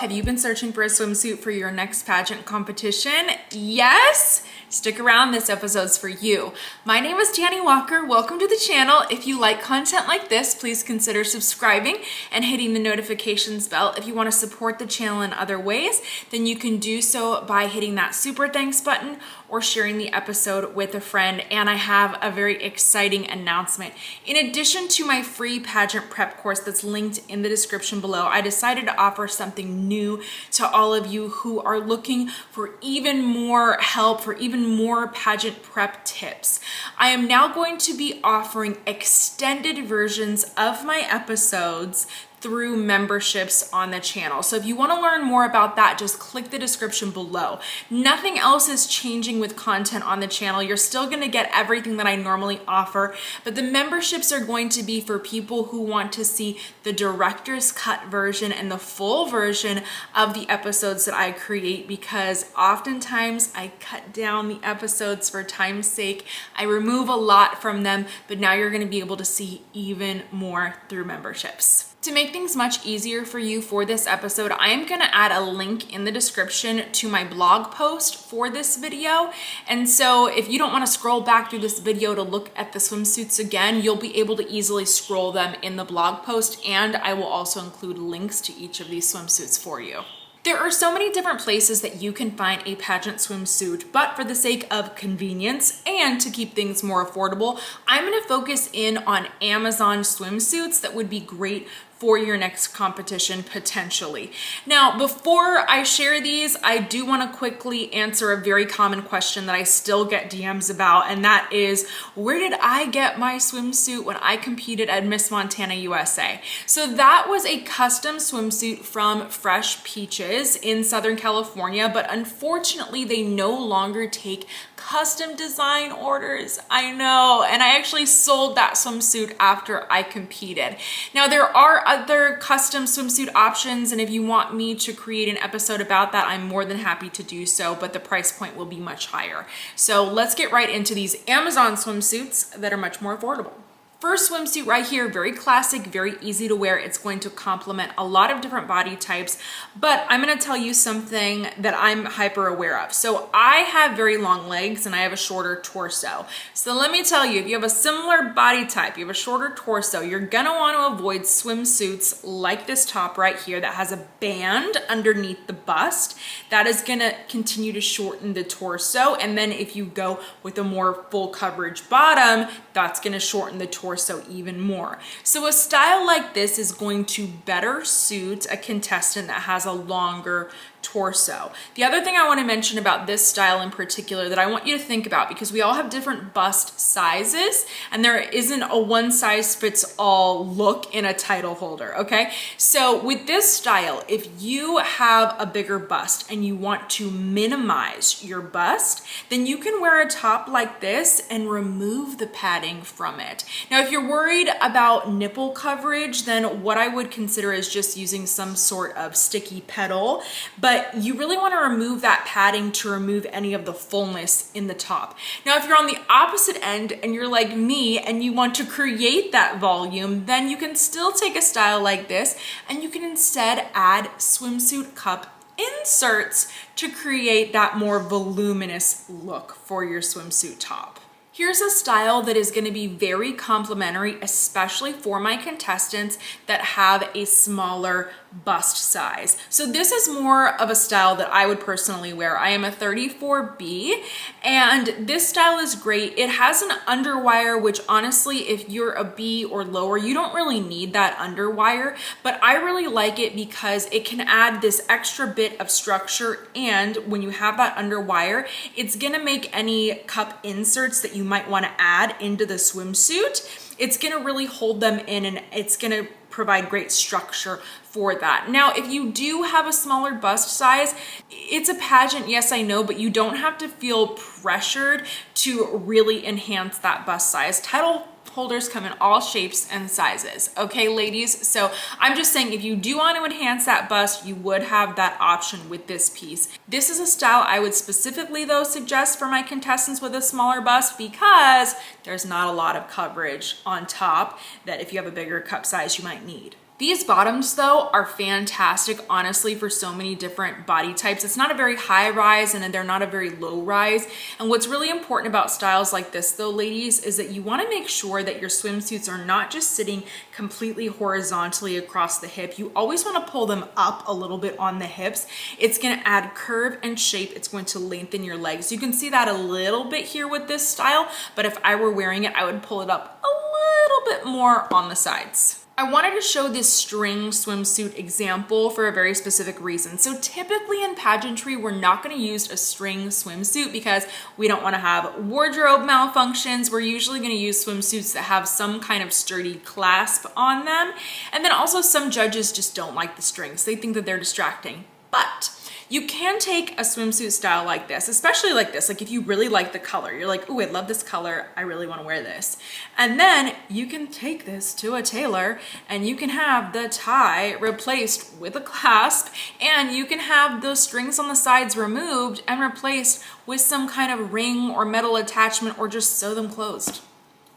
Have you been searching for a swimsuit for your next pageant competition? Yes? Stick around, this episode's for you. My name is Dani Walker. Welcome to the channel. If you like content like this, please consider subscribing and hitting the notifications bell. If you want to support the channel in other ways, then you can do so by hitting that super thanks button or sharing the episode with a friend. And I have a very exciting announcement. In addition to my free pageant prep course that's linked in the description below, I decided to offer something new to all of you who are looking for even more help, for even more pageant prep tips. I am now going to be offering extended versions of my episodes through memberships on the channel. So if you want to learn more about that, just click the description below. Nothing else is changing with content on the channel. You're still going to get everything that I normally offer, but the memberships are going to be for people who want to see the director's cut version and the full version of the episodes that I create, because oftentimes I cut down the episodes for time's sake. I remove a lot from them, but now you're going to be able to see even more through memberships. To make things much easier for you for this episode, I am going to add a link in the description to my blog post for this video. And so if you don't want to scroll back through this video to look at the swimsuits again, you'll be able to easily scroll them in the blog post, and I will also include links to each of these swimsuits for you. There are so many different places that you can find a pageant swimsuit, but for the sake of convenience and to keep things more affordable, I'm going to focus in on Amazon swimsuits that would be great for your next competition potentially. Now, before I share these, I do want to quickly answer a very common question that I still get DMs about, and that is, where did I get my swimsuit when I competed at Miss Montana USA? So that was a custom swimsuit from Fresh Peaches in Southern California, but unfortunately they no longer take custom design orders. I know, and I actually sold that swimsuit after I competed. Now, there are other custom swimsuit options, and if you want me to create an episode about that, I'm more than happy to do so, but the price point will be much higher. So let's get right into these Amazon swimsuits that are much more affordable. First swimsuit right here, very classic, very easy to wear. It's going to complement a lot of different body types, but I'm going to tell you something that I'm hyper aware of. So I have very long legs and I have a shorter torso. So let me tell you, if you have a similar body type, you have a shorter torso, you're going to want to avoid swimsuits like this top right here that has a band underneath the bust. That is going to continue to shorten the torso. And then if you go with a more full coverage bottom, that's going to shorten the torso even more. So a style like this is going to better suit a contestant that has a longer torso. The other thing I want to mention about this style in particular that I want you to think about, because we all have different bust sizes and there isn't a one size fits all look in a title holder, okay? So with this style, if you have a bigger bust and you want to minimize your bust, then you can wear a top like this and remove the padding from it. Now, if you're worried about nipple coverage, then what I would consider is just using some sort of sticky pedal, but you really want to remove that padding to remove any of the fullness in the top. Now, if you're on the opposite end and you're like me and you want to create that volume, then you can still take a style like this and you can instead add swimsuit cup inserts to create that more voluminous look for your swimsuit top. Here's a style that is going to be very complimentary, especially for my contestants that have a smaller bust size. So this is more of a style that I would personally wear. I am a 34B, and this style is great. It has an underwire, which honestly, if you're a B or lower, you don't really need that underwire, but I really like it because it can add this extra bit of structure, and when you have that underwire, it's gonna make any cup inserts that you might want to add into the swimsuit, it's going to really hold them in, and it's going to provide great structure for that. Now, if you do have a smaller bust size, it's a pageant, yes, I know, but you don't have to feel pressured to really enhance that bust size. Title holders come in all shapes and sizes, okay, ladies? So I'm just saying, if you do want to enhance that bust, you would have that option with this piece. This is a style I would specifically, though, suggest for my contestants with a smaller bust, because there's not a lot of coverage on top that if you have a bigger cup size, you might need. These bottoms though are fantastic, honestly, for so many different body types. It's not a very high rise and they're not a very low rise. And what's really important about styles like this though, ladies, is that you want to make sure that your swimsuits are not just sitting completely horizontally across the hip. You always want to pull them up a little bit on the hips. It's going to add curve and shape. It's going to lengthen your legs. You can see that a little bit here with this style, but if I were wearing it, I would pull it up a little bit more on the sides. I wanted to show this string swimsuit example for a very specific reason. So typically in pageantry, we're not going to use a string swimsuit because we don't want to have wardrobe malfunctions. We're usually going to use swimsuits that have some kind of sturdy clasp on them. And then also some judges just don't like the strings. They think that they're distracting. But you can take a swimsuit style like this, especially like this. Like if you really like the color, you're like, oh, I love this color. I really want to wear this. And then you can take this to a tailor and you can have the tie replaced with a clasp, and you can have those strings on the sides removed and replaced with some kind of ring or metal attachment, or just sew them closed.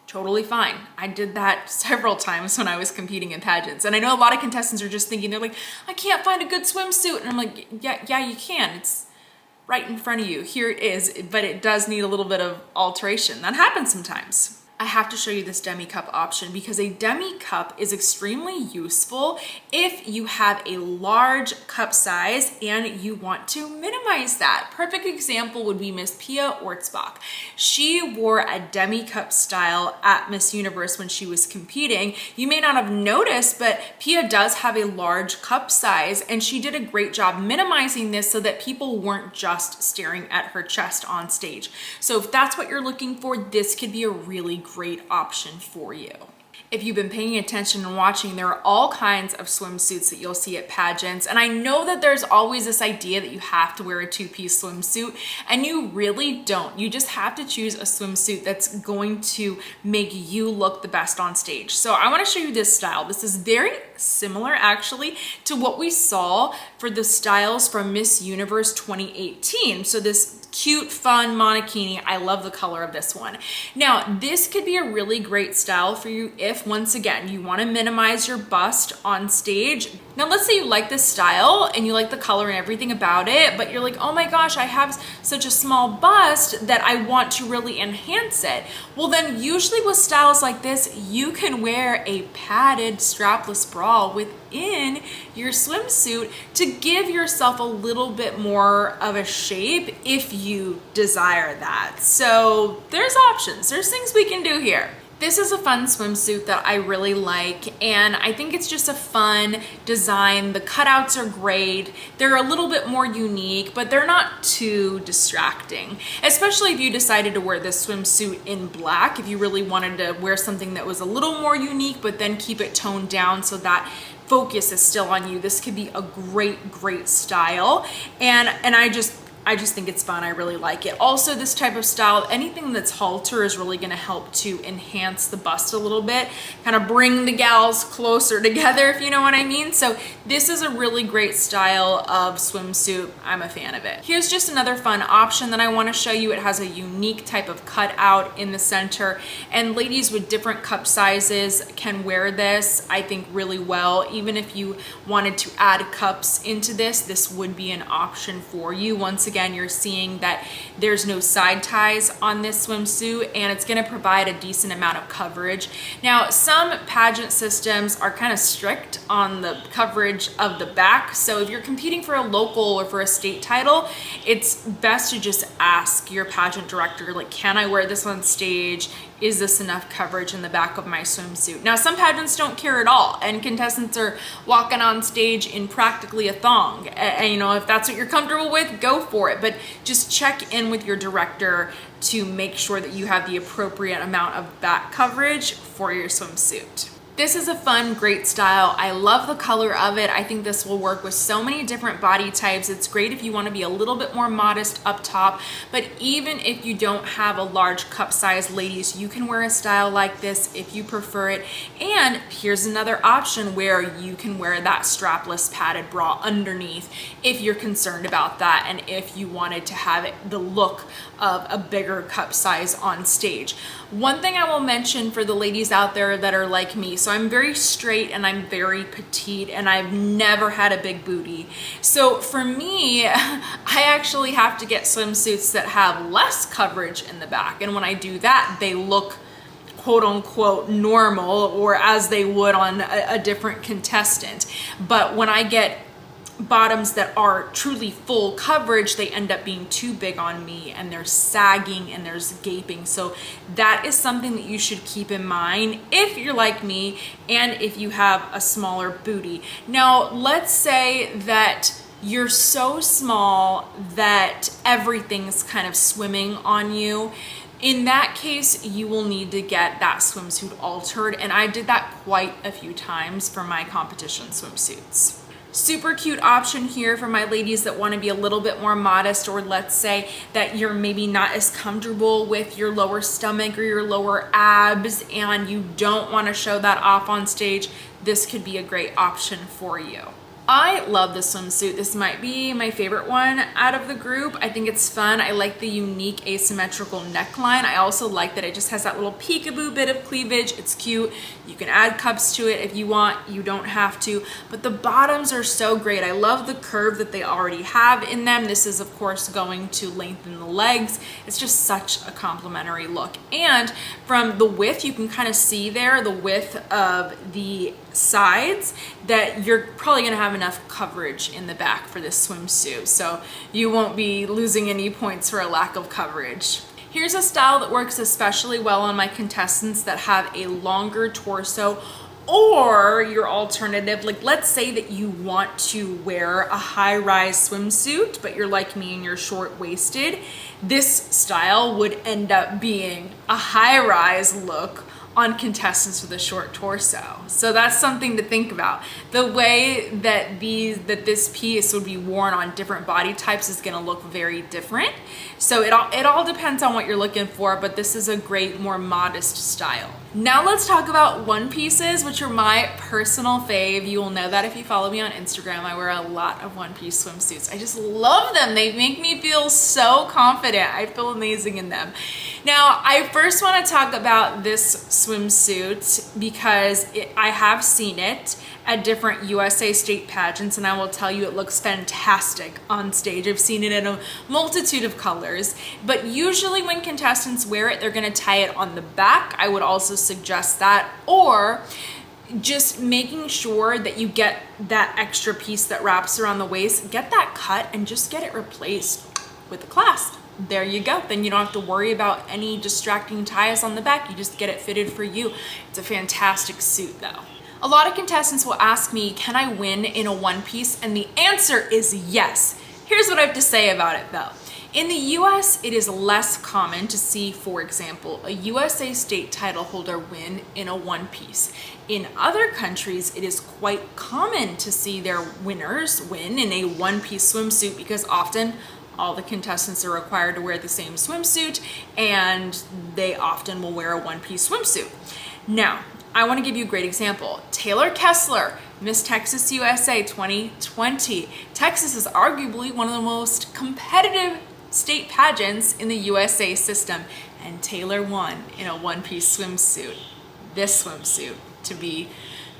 Totally fine. I did that several times when I was competing in pageants. And I know a lot of contestants are just thinking, they're like, I can't find a good swimsuit. And I'm like, yeah, you can. It's right in front of you. Here it is, but it does need a little bit of alteration. That happens sometimes. I have to show you this demi cup option because a demi cup is extremely useful if you have a large cup size and you want to minimize that. Perfect example would be Miss Pia Ortzbach. She wore a demi cup style at Miss Universe when she was competing. You may not have noticed, but Pia does have a large cup size, and she did a great job minimizing this so that people weren't just staring at her chest on stage. So if that's what you're looking for, this could be a really great option for you. If you've been paying attention and watching, there are all kinds of swimsuits that you'll see at pageants. And I know that there's always this idea that you have to wear a two-piece swimsuit, and you really don't. You just have to choose a swimsuit that's going to make you look the best on stage. So I want to show you this style. This is very similar actually to what we saw for the styles from Miss Universe 2018. So this cute, fun Monikini. I love the color of this one. Now, this could be a really great style for you if, once again, you want to minimize your bust on stage. Now, let's say you like this style and you like the color and everything about it, but you're like, oh my gosh, I have such a small bust that I want to really enhance it. Well, then usually with styles like this, you can wear a padded strapless bra within your swimsuit to give yourself a little bit more of a shape if you desire that. So there's options. There's things we can do here. This is a fun swimsuit that I really like, and I think it's just a fun design. The cutouts are great. They're a little bit more unique, but they're not too distracting, especially if you decided to wear this swimsuit in black. If you really wanted to wear something that was a little more unique, but then keep it toned down so that focus is still on you, this could be a great style. And I just think it's fun. I really like it. Also, this type of style, anything that's halter is really going to help to enhance the bust a little bit, kind of bring the gals closer together, if you know what I mean. So this is a really great style of swimsuit. I'm a fan of it. Here's just another fun option that I want to show you. It has a unique type of cutout in the center, and ladies with different cup sizes can wear this, I think, really well. Even if you wanted to add cups into this, this would be an option for you. Once again, you're seeing that there's no side ties on this swimsuit, and it's going to provide a decent amount of coverage. Now, some pageant systems are kind of strict on the coverage of the back. So if you're competing for a local or for a state title, it's best to just ask your pageant director, like, can I wear this on stage? Is this enough coverage in the back of my swimsuit? Now, some pageants don't care at all, and contestants are walking on stage in practically a thong. And you know, if that's what you're comfortable with, go for it. But just check in with your director to make sure that you have the appropriate amount of back coverage for your swimsuit. This is a fun, great style. I love the color of it. I think this will work with so many different body types. It's great if you want to be a little bit more modest up top, but even if you don't have a large cup size, ladies, you can wear a style like this if you prefer it. And here's another option where you can wear that strapless padded bra underneath if you're concerned about that and if you wanted to have it the look of a bigger cup size on stage. One thing I will mention for the ladies out there that are like me, So I'm very straight and I'm very petite and I've never had a big booty. So for me, I actually have to get swimsuits that have less coverage in the back. And when I do that, they look quote unquote normal, or as they would on a different contestant. But when I get bottoms that are truly full coverage, they end up being too big on me and they're sagging and there's gaping. So that is something that you should keep in mind if you're like me and if you have a smaller booty. Now, let's say that you're so small that everything's kind of swimming on you. In that case, you will need to get that swimsuit altered, and I did that quite a few times for my competition swimsuits. Super cute option here for my ladies that want to be a little bit more modest, or let's say that you're maybe not as comfortable with your lower stomach or your lower abs and you don't want to show that off on stage. This could be a great option for you. I love this swimsuit. This might be my favorite one out of the group. I think it's fun. I like the unique asymmetrical neckline. I also like that it just has that little peekaboo bit of cleavage. It's cute. You can add cups to it if you want. You don't have to. But the bottoms are so great. I love the curve that they already have in them. This is, of course, going to lengthen the legs. It's just such a complimentary look. And from the width, you can kind of see there the width of the sides that you're probably going to have enough coverage in the back for this swimsuit, so you won't be losing any points for a lack of coverage. Here's a style that works especially well on my contestants that have a longer torso, or your alternative, like let's say that you want to wear a high-rise swimsuit but you're like me and you're short-waisted. This style would end up being a high-rise look on contestants with a short torso. So that's something to think about. The way that this piece would be worn on different body types is gonna look very different. So it all depends on what you're looking for, but this is a great, more modest style. Now let's talk about one pieces, which are my personal fave. You will know that if you follow me on Instagram. I wear a lot of one piece swimsuits. I just love them. They make me feel so confident. I feel amazing in them. Now, I first want to talk about this swimsuit because I have seen it at different USA state pageants, and I will tell you it looks fantastic on stage. I've seen it in a multitude of colors, but usually when contestants wear it, they're going to tie it on the back. I would also suggest that, or just making sure that you get that extra piece that wraps around the waist, get that cut and just get it replaced with a clasp. There you go. Then you don't have to worry about any distracting ties on the back. You just get it fitted for you. It's a fantastic suit though. A lot of contestants will ask me, can I win in a one piece? And the answer is yes. Here's what I have to say about it though. In the US, it is less common to see, for example, a USA state title holder win in a one piece. In other countries, it is quite common to see their winners win in a one piece swimsuit because often all the contestants are required to wear the same swimsuit and they often will wear a one piece swimsuit. Now, I want to give you a great example. Taylor Kessler, Miss Texas USA 2020. Texas is arguably one of the most competitive state pageants in the USA system, and Taylor won in a one-piece swimsuit. This swimsuit, to be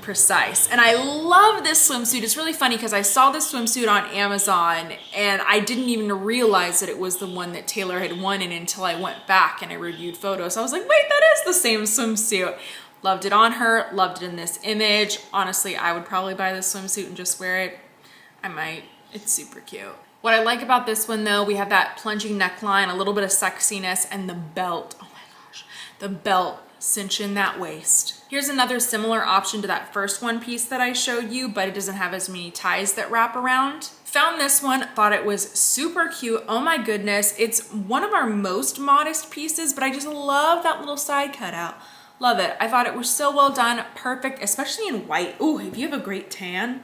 precise. And I love this swimsuit. It's really funny because I saw this swimsuit on Amazon and I didn't even realize that it was the one that Taylor had won in until I went back and I reviewed photos. I was like, wait, that is the same swimsuit. Loved it on her, loved it in this image. Honestly, I would probably buy this swimsuit and just wear it. I might. It's super cute. What I like about this one though, we have that plunging neckline, a little bit of sexiness, and the belt. Oh my gosh, the belt cinching that waist. Here's another similar option to that first one piece that I showed you, but it doesn't have as many ties that wrap around. Found this one, thought it was super cute. Oh my goodness, it's one of our most modest pieces, but I just love that little side cutout. Love it. I thought it was so well done, perfect, especially in white. Ooh, if you have a great tan,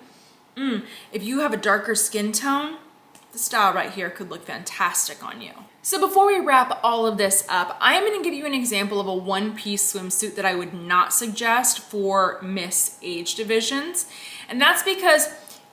if you have a darker skin tone, the style right here could look fantastic on you. So before we wrap all of this up, I am going to give you an example of a one-piece swimsuit that I would not suggest for Miss age divisions. And that's because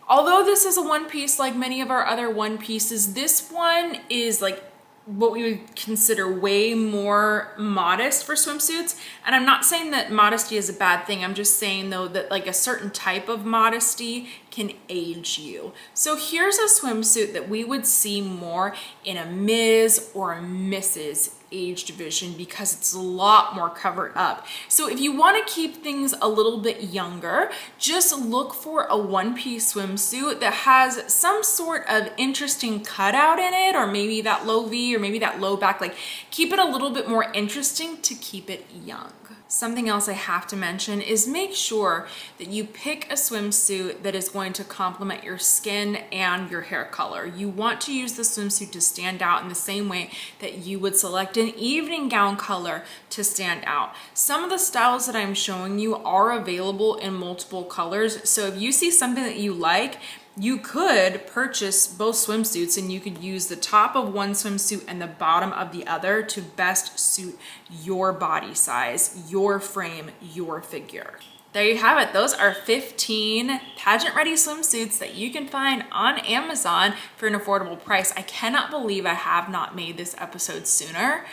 although this is a one piece like many of our other one pieces, this one is like what we would consider way more modest for swimsuits. And I'm not saying that modesty is a bad thing. I'm just saying though that like a certain type of modesty can age you. So here's a swimsuit that we would see more in a Ms. or a Mrs. age division because it's a lot more covered up. So if you want to keep things a little bit younger, just look for a one-piece swimsuit that has some sort of interesting cutout in it, or maybe that low V or maybe that low back. Like keep it a little bit more interesting to keep it young. Something else I have to mention is make sure that you pick a swimsuit that is going to complement your skin and your hair color. You want to use the swimsuit to stand out in the same way that you would select an evening gown color to stand out. Some of the styles that I'm showing you are available in multiple colors. So if you see something that you like, you could purchase both swimsuits and you could use the top of one swimsuit and the bottom of the other to best suit your body size, your frame, your figure. There you have it. Those are 15 pageant ready swimsuits that you can find on Amazon for an affordable price. I cannot believe I have not made this episode sooner.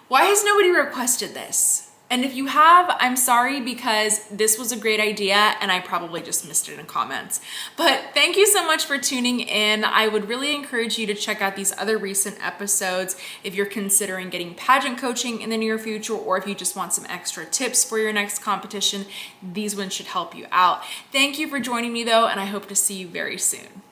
Why has nobody requested this? And if you have, I'm sorry, because this was a great idea and I probably just missed it in comments. But thank you so much for tuning in. I would really encourage you to check out these other recent episodes if you're considering getting pageant coaching in the near future, or if you just want some extra tips for your next competition. These ones should help you out. Thank you for joining me though, and I hope to see you very soon.